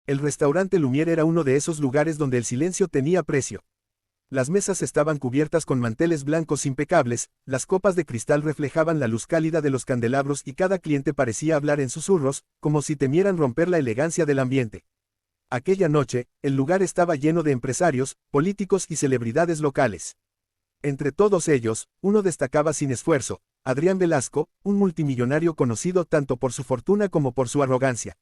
El restaurante Lumière era uno de esos lugares donde el silencio tenía precio. Las mesas estaban cubiertas con manteles blancos impecables, las copas de cristal reflejaban la luz cálida de los candelabros y cada cliente parecía hablar en susurros, como si temieran romper la elegancia del ambiente. Aquella noche, el lugar estaba lleno de empresarios, políticos y celebridades locales. Entre todos ellos, uno destacaba sin esfuerzo, Adrián Velasco, un multimillonario conocido tanto por su fortuna como por su arrogancia.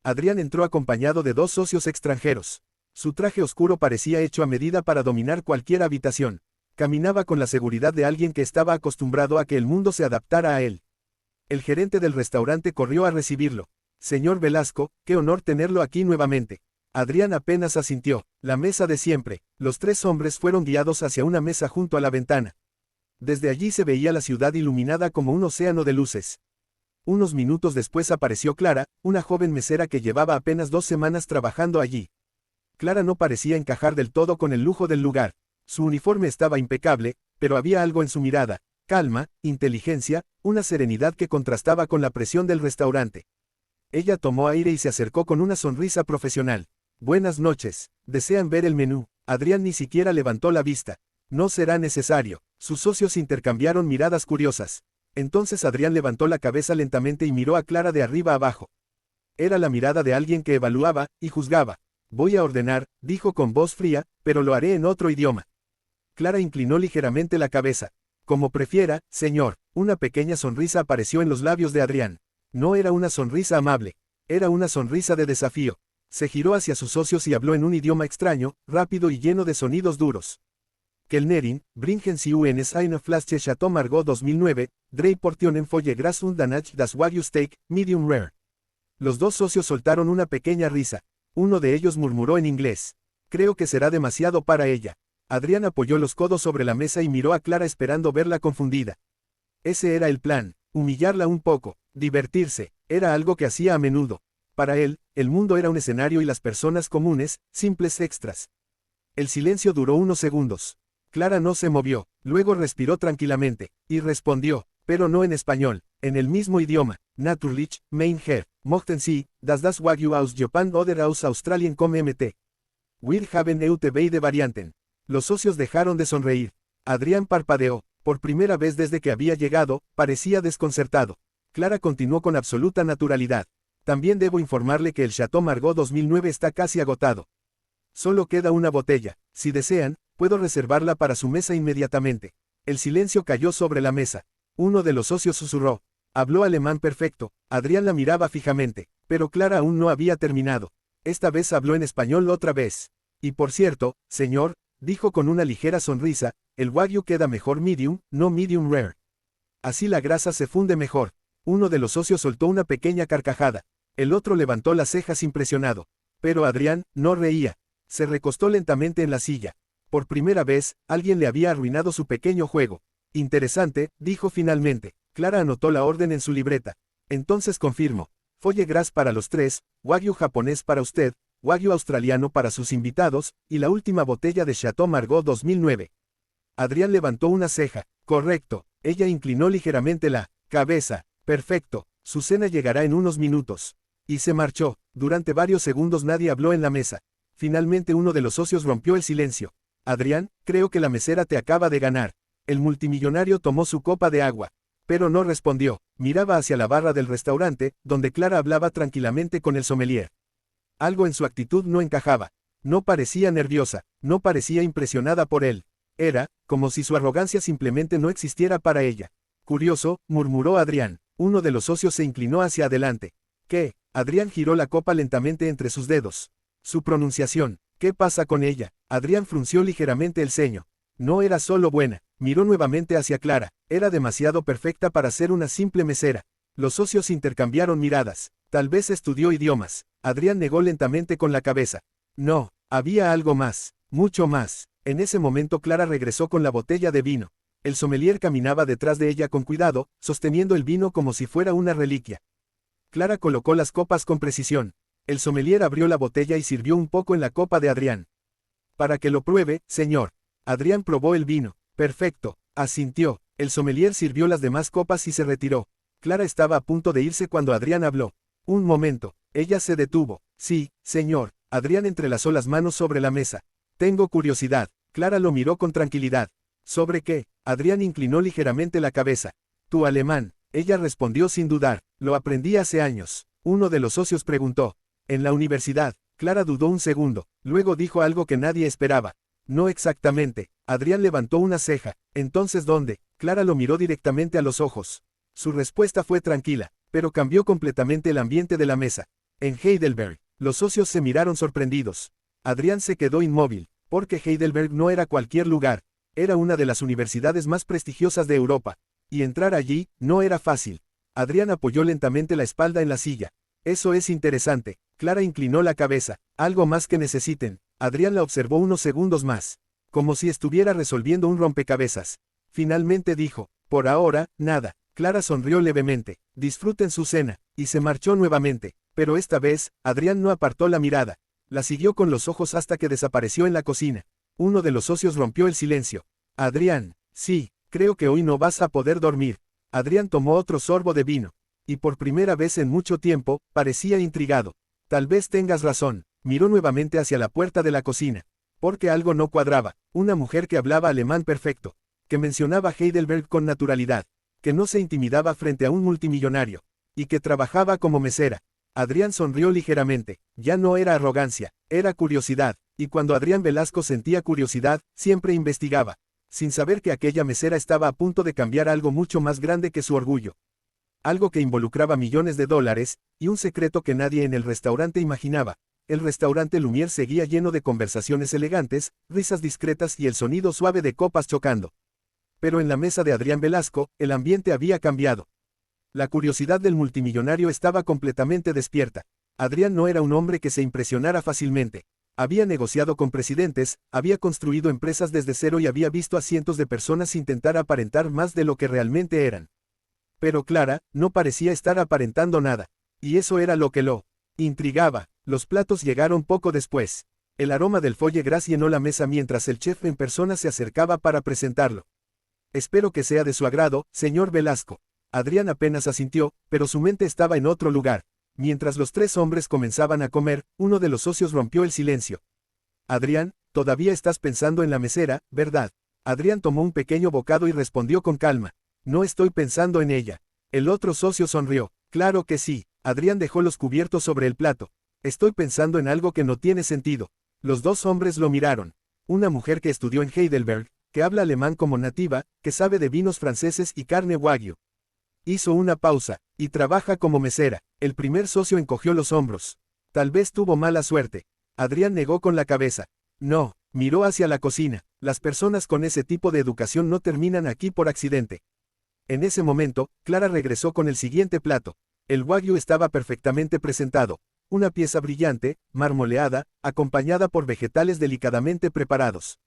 Adrián entró acompañado de 2 socios extranjeros. Su traje oscuro parecía hecho a medida para dominar cualquier habitación. Caminaba con la seguridad de alguien que estaba acostumbrado a que el mundo se adaptara a él. El gerente del restaurante corrió a recibirlo. Señor Velasco, qué honor tenerlo aquí nuevamente. Adrián apenas asintió. La mesa de siempre. Los 3 hombres fueron guiados hacia una mesa junto a la ventana. Desde allí se veía la ciudad iluminada como un océano de luces. Unos minutos después apareció Clara, una joven mesera que llevaba apenas 2 semanas trabajando allí. Clara no parecía encajar del todo con el lujo del lugar. Su uniforme estaba impecable, pero había algo en su mirada, calma, inteligencia, una serenidad que contrastaba con la presión del restaurante. Ella tomó aire y se acercó con una sonrisa profesional. Buenas noches, ¿desean ver el menú? Adrián ni siquiera levantó la vista. No será necesario. Sus socios intercambiaron miradas curiosas. Entonces Adrián levantó la cabeza lentamente y miró a Clara de arriba abajo. Era la mirada de alguien que evaluaba y juzgaba. Voy a ordenar, dijo con voz fría, pero lo haré en otro idioma. Clara inclinó ligeramente la cabeza. Como prefiera, señor. Una pequeña sonrisa apareció en los labios de Adrián. No era una sonrisa amable. Era una sonrisa de desafío. Se giró hacia sus socios y habló en un idioma extraño, rápido y lleno de sonidos duros. Kellnerin, bringen Sie uns eine Flasche Chateau Margaux 2009, 3 Portionen Foie Gras und Danach das Wagyu Steak, medium rare. Los 2 socios soltaron una pequeña risa. Uno de ellos murmuró en inglés. Creo que será demasiado para ella. Adrián apoyó los codos sobre la mesa y miró a Clara esperando verla confundida. Ese era el plan, humillarla un poco, divertirse, era algo que hacía a menudo. Para él, el mundo era un escenario y las personas comunes, simples extras. El silencio duró unos segundos. Clara no se movió, luego respiró tranquilamente, y respondió, pero no en español, en el mismo idioma. Natürlich, mein Herr, mochten Sie, das Wagyu aus Japan oder aus Australien kommen Mt. Wir haben EUT beide Varianten. Los socios dejaron de sonreír. Adrián parpadeó. Por primera vez desde que había llegado, parecía desconcertado. Clara continuó con absoluta naturalidad. También debo informarle que el Chateau Margaux 2009 está casi agotado. Solo queda una botella. Si desean, puedo reservarla para su mesa inmediatamente. El silencio cayó sobre la mesa. Uno de los socios susurró. Habló alemán perfecto. Adrián la miraba fijamente, pero Clara aún no había terminado. Esta vez habló en español otra vez. Y por cierto, señor, dijo con una ligera sonrisa, el wagyu queda mejor medium, no medium rare. Así la grasa se funde mejor. Uno de los socios soltó una pequeña carcajada. El otro levantó las cejas impresionado. Pero Adrián no reía. Se recostó lentamente en la silla. Por primera vez, alguien le había arruinado su pequeño juego. Interesante, dijo finalmente. Clara anotó la orden en su libreta. Entonces confirmo. Foie gras para los 3, wagyu japonés para usted, wagyu australiano para sus invitados, y la última botella de Chateau Margaux 2009. Adrián levantó una ceja. Correcto. Ella inclinó ligeramente la cabeza. Perfecto. Su cena llegará en unos minutos. Y se marchó. Durante varios segundos nadie habló en la mesa. Finalmente uno de los socios rompió el silencio. Adrián, creo que la mesera te acaba de ganar. El multimillonario tomó su copa de agua. Pero no respondió. Miraba hacia la barra del restaurante, donde Clara hablaba tranquilamente con el sommelier. Algo en su actitud no encajaba. No parecía nerviosa, no parecía impresionada por él. Era, como si su arrogancia simplemente no existiera para ella. Curioso, murmuró Adrián. Uno de los socios se inclinó hacia adelante. ¿Qué? Adrián giró la copa lentamente entre sus dedos. Su pronunciación. ¿Qué pasa con ella? Adrián frunció ligeramente el ceño. No era solo buena. Miró nuevamente hacia Clara. Era demasiado perfecta para ser una simple mesera. Los socios intercambiaron miradas. Tal vez estudió idiomas. Adrián negó lentamente con la cabeza. No, había algo más, mucho más. En ese momento Clara regresó con la botella de vino. El sommelier caminaba detrás de ella con cuidado, sosteniendo el vino como si fuera una reliquia. Clara colocó las copas con precisión. El sommelier abrió la botella y sirvió un poco en la copa de Adrián. Para que lo pruebe, señor. Adrián probó el vino. Perfecto, asintió. El sommelier sirvió las demás copas y se retiró. Clara estaba a punto de irse cuando Adrián habló. Un momento. Ella se detuvo. Sí, señor. Adrián entrelazó las manos sobre la mesa. Tengo curiosidad. Clara lo miró con tranquilidad. ¿Sobre qué? Adrián inclinó ligeramente la cabeza. Tu alemán. Ella respondió sin dudar. Lo aprendí hace años. Uno de los socios preguntó. En la universidad. Clara dudó un segundo. Luego dijo algo que nadie esperaba. No exactamente. Adrián levantó una ceja. Entonces, ¿dónde? Clara lo miró directamente a los ojos. Su respuesta fue tranquila, pero cambió completamente el ambiente de la mesa. En Heidelberg. Los socios se miraron sorprendidos. Adrián se quedó inmóvil, porque Heidelberg no era cualquier lugar. Era una de las universidades más prestigiosas de Europa. Y entrar allí, no era fácil. Adrián apoyó lentamente la espalda en la silla. Eso es interesante. Clara inclinó la cabeza. Algo más que necesiten. Adrián la observó unos segundos más. Como si estuviera resolviendo un rompecabezas. Finalmente dijo, por ahora, nada. Clara sonrió levemente. Disfruten su cena. Y se marchó nuevamente. Pero esta vez, Adrián no apartó la mirada. La siguió con los ojos hasta que desapareció en la cocina. Uno de los socios rompió el silencio. Adrián, sí, creo que hoy no vas a poder dormir. Adrián tomó otro sorbo de vino. Y por primera vez en mucho tiempo, parecía intrigado. Tal vez tengas razón. Miró nuevamente hacia la puerta de la cocina. Porque algo no cuadraba. Una mujer que hablaba alemán perfecto. Que mencionaba Heidelberg con naturalidad. Que no se intimidaba frente a un multimillonario. Y que trabajaba como mesera. Adrián sonrió ligeramente. Ya no era arrogancia, era curiosidad. Y cuando Adrián Velasco sentía curiosidad, siempre investigaba. Sin saber que aquella mesera estaba a punto de cambiar algo mucho más grande que su orgullo. Algo que involucraba millones de dólares, y un secreto que nadie en el restaurante imaginaba. El restaurante Lumière seguía lleno de conversaciones elegantes, risas discretas y el sonido suave de copas chocando. Pero en la mesa de Adrián Velasco, el ambiente había cambiado. La curiosidad del multimillonario estaba completamente despierta. Adrián no era un hombre que se impresionara fácilmente. Había negociado con presidentes, había construido empresas desde cero y había visto a cientos de personas intentar aparentar más de lo que realmente eran. Pero Clara, no parecía estar aparentando nada. Y eso era lo que lo intrigaba. Los platos llegaron poco después. El aroma del foie gras llenó la mesa mientras el chef en persona se acercaba para presentarlo. Espero que sea de su agrado, señor Velasco. Adrián apenas asintió, pero su mente estaba en otro lugar. Mientras los tres hombres comenzaban a comer, uno de los socios rompió el silencio. Adrián, todavía estás pensando en la mesera, ¿verdad? Adrián tomó un pequeño bocado y respondió con calma. No estoy pensando en ella. El otro socio sonrió. Claro que sí. Adrián dejó los cubiertos sobre el plato. Estoy pensando en algo que no tiene sentido. Los dos hombres lo miraron. Una mujer que estudió en Heidelberg, que habla alemán como nativa, que sabe de vinos franceses y carne wagyu. Hizo una pausa, y trabaja como mesera. El primer socio encogió los hombros. Tal vez tuvo mala suerte. Adrián negó con la cabeza. No, miró hacia la cocina. Las personas con ese tipo de educación no terminan aquí por accidente. En ese momento, Clara regresó con el siguiente plato. El wagyu estaba perfectamente presentado. Una pieza brillante, marmoleada, acompañada por vegetales delicadamente preparados.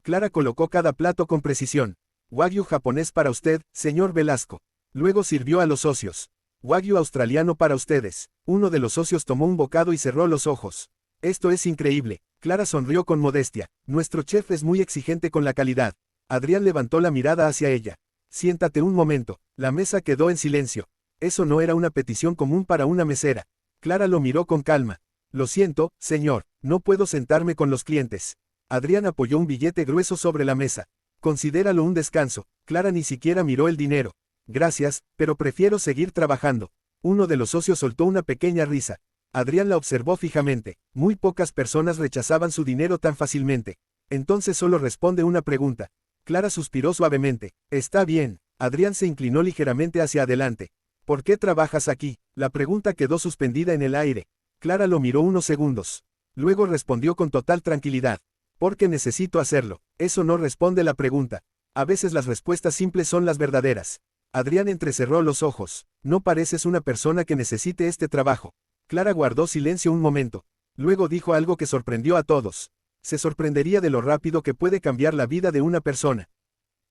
Clara colocó cada plato con precisión. Wagyu japonés para usted, señor Velasco. Luego sirvió a los socios. Wagyu australiano para ustedes. Uno de los socios tomó un bocado y cerró los ojos. Esto es increíble. Clara sonrió con modestia. Nuestro chef es muy exigente con la calidad. Adrián levantó la mirada hacia ella. Siéntate un momento. La mesa quedó en silencio. Eso no era una petición común para una mesera. Clara lo miró con calma. Lo siento, señor, no puedo sentarme con los clientes. Adrián apoyó un billete grueso sobre la mesa. Considéralo un descanso. Clara ni siquiera miró el dinero. Gracias, pero prefiero seguir trabajando. Uno de los socios soltó una pequeña risa. Adrián la observó fijamente. Muy pocas personas rechazaban su dinero tan fácilmente. Entonces solo responde una pregunta. Clara suspiró suavemente. Está bien. Adrián se inclinó ligeramente hacia adelante. ¿Por qué trabajas aquí? La pregunta quedó suspendida en el aire. Clara lo miró unos segundos. Luego respondió con total tranquilidad. Porque necesito hacerlo. Eso no responde la pregunta. A veces las respuestas simples son las verdaderas. Adrián entrecerró los ojos. No pareces una persona que necesite este trabajo. Clara guardó silencio un momento. Luego dijo algo que sorprendió a todos. Se sorprendería de lo rápido que puede cambiar la vida de una persona.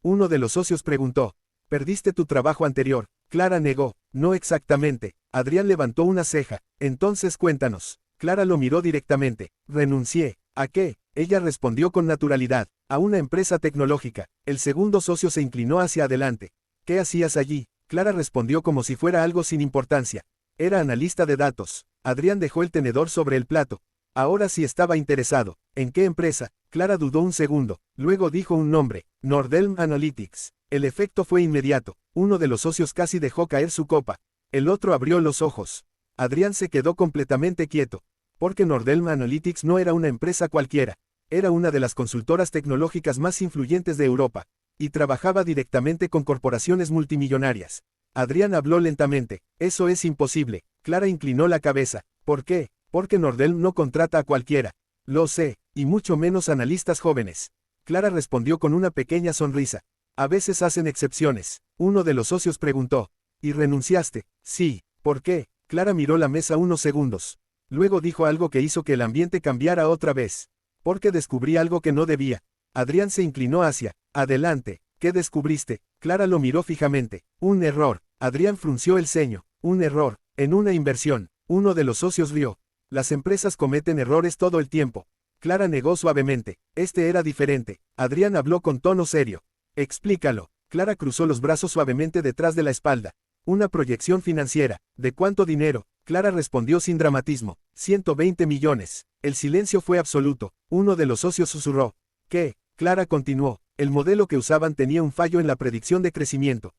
Uno de los socios preguntó. ¿Perdiste tu trabajo anterior? Clara negó. No exactamente. Adrián levantó una ceja. Entonces cuéntanos. Clara lo miró directamente. Renuncié. ¿A qué? Ella respondió con naturalidad. A una empresa tecnológica. El segundo socio se inclinó hacia adelante. ¿Qué hacías allí? Clara respondió como si fuera algo sin importancia. Era analista de datos. Adrián dejó el tenedor sobre el plato. Ahora sí estaba interesado. ¿En qué empresa? Clara dudó un segundo, luego dijo un nombre, Nordelm Analytics. El efecto fue inmediato. Uno de los socios casi dejó caer su copa. El otro abrió los ojos. Adrián se quedó completamente quieto. Porque Nordelm Analytics no era una empresa cualquiera. Era una de las consultoras tecnológicas más influyentes de Europa. Y trabajaba directamente con corporaciones multimillonarias. Adrián habló lentamente. Eso es imposible. Clara inclinó la cabeza. ¿Por qué? Porque Nordelm no contrata a cualquiera. Lo sé, y mucho menos analistas jóvenes. Clara respondió con una pequeña sonrisa. A veces hacen excepciones. Uno de los socios preguntó. ¿Y renunciaste? Sí. ¿Por qué? Clara miró la mesa unos segundos. Luego dijo algo que hizo que el ambiente cambiara otra vez. Porque descubrí algo que no debía. Adrián se inclinó hacia. Adelante. ¿Qué descubriste? Clara lo miró fijamente. Un error. Adrián frunció el ceño. Un error. En una inversión. Uno de los socios rió. Las empresas cometen errores todo el tiempo. Clara negó suavemente. Este era diferente. Adrián habló con tono serio. Explícalo. Clara cruzó los brazos suavemente detrás de la espalda. Una proyección financiera. ¿De cuánto dinero? Clara respondió sin dramatismo. 120 millones. El silencio fue absoluto. Uno de los socios susurró. ¿Qué? Clara continuó. El modelo que usaban tenía un fallo en la predicción de crecimiento.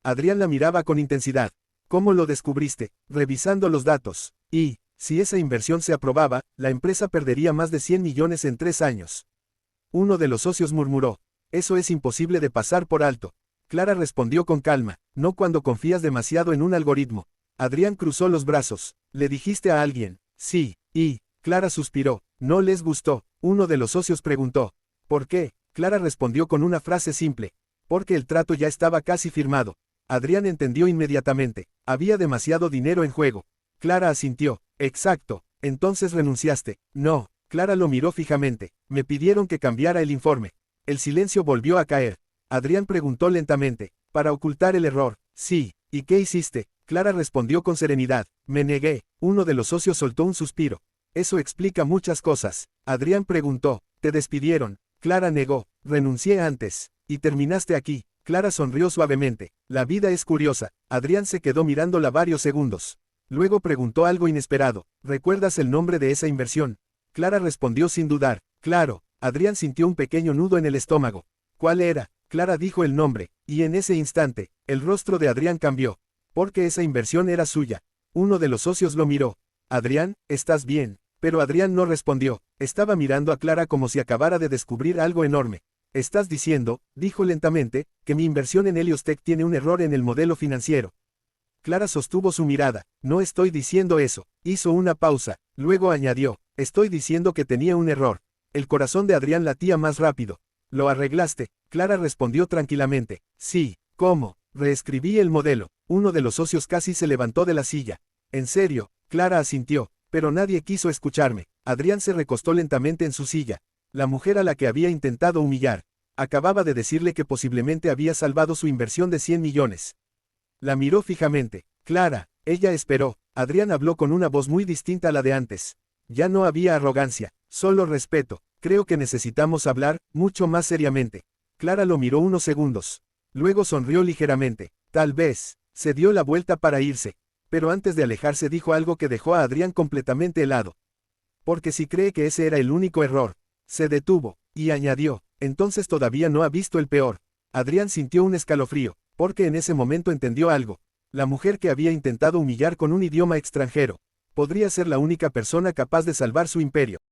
Adrián la miraba con intensidad. ¿Cómo lo descubriste? Revisando los datos. Y, si esa inversión se aprobaba, la empresa perdería más de 100 millones en 3 años. Uno de los socios murmuró. Eso es imposible de pasar por alto. Clara respondió con calma. No cuando confías demasiado en un algoritmo. Adrián cruzó los brazos. ¿Le dijiste a alguien? Sí. Y, Clara suspiró. ¿No les gustó? Uno de los socios preguntó. ¿Por qué? Clara respondió con una frase simple. Porque el trato ya estaba casi firmado. Adrián entendió inmediatamente. Había demasiado dinero en juego. Clara asintió. Exacto. Entonces renunciaste. No. Clara lo miró fijamente. Me pidieron que cambiara el informe. El silencio volvió a caer. Adrián preguntó lentamente. Para ocultar el error. Sí. ¿Y qué hiciste? Clara respondió con serenidad. Me negué. Uno de los socios soltó un suspiro. Eso explica muchas cosas. Adrián preguntó. ¿Te despidieron? Clara negó. Renuncié antes. ¿Y terminaste aquí? Clara sonrió suavemente. La vida es curiosa. Adrián se quedó mirándola varios segundos. Luego preguntó algo inesperado. ¿Recuerdas el nombre de esa inversión? Clara respondió sin dudar. Claro. Adrián sintió un pequeño nudo en el estómago. ¿Cuál era? Clara dijo el nombre, y en ese instante, el rostro de Adrián cambió. Porque esa inversión era suya. Uno de los socios lo miró. Adrián, ¿estás bien? Pero Adrián no respondió. Estaba mirando a Clara como si acabara de descubrir algo enorme. Estás diciendo, dijo lentamente, que mi inversión en Heliostech tiene un error en el modelo financiero. Clara sostuvo su mirada. No estoy diciendo eso. Hizo una pausa. Luego añadió. Estoy diciendo que tenía un error. El corazón de Adrián latía más rápido. ¿Lo arreglaste? Clara respondió tranquilamente. Sí. ¿Cómo? Reescribí el modelo. Uno de los socios casi se levantó de la silla. ¿En serio? Clara asintió. Pero nadie quiso escucharme. Adrián se recostó lentamente en su silla. La mujer a la que había intentado humillar. Acababa de decirle que posiblemente había salvado su inversión de 100 millones. La miró fijamente. Clara, ella esperó. Adrián habló con una voz muy distinta a la de antes. Ya no había arrogancia, solo respeto. Creo que necesitamos hablar, mucho más seriamente. Clara lo miró unos segundos. Luego sonrió ligeramente. Tal vez. Se dio la vuelta para irse. Pero antes de alejarse dijo algo que dejó a Adrián completamente helado. Porque si cree que ese era el único error. Se detuvo, y añadió, entonces todavía no ha visto el peor. Adrián sintió un escalofrío, porque en ese momento entendió algo. La mujer que había intentado humillar con un idioma extranjero. Podría ser la única persona capaz de salvar su imperio.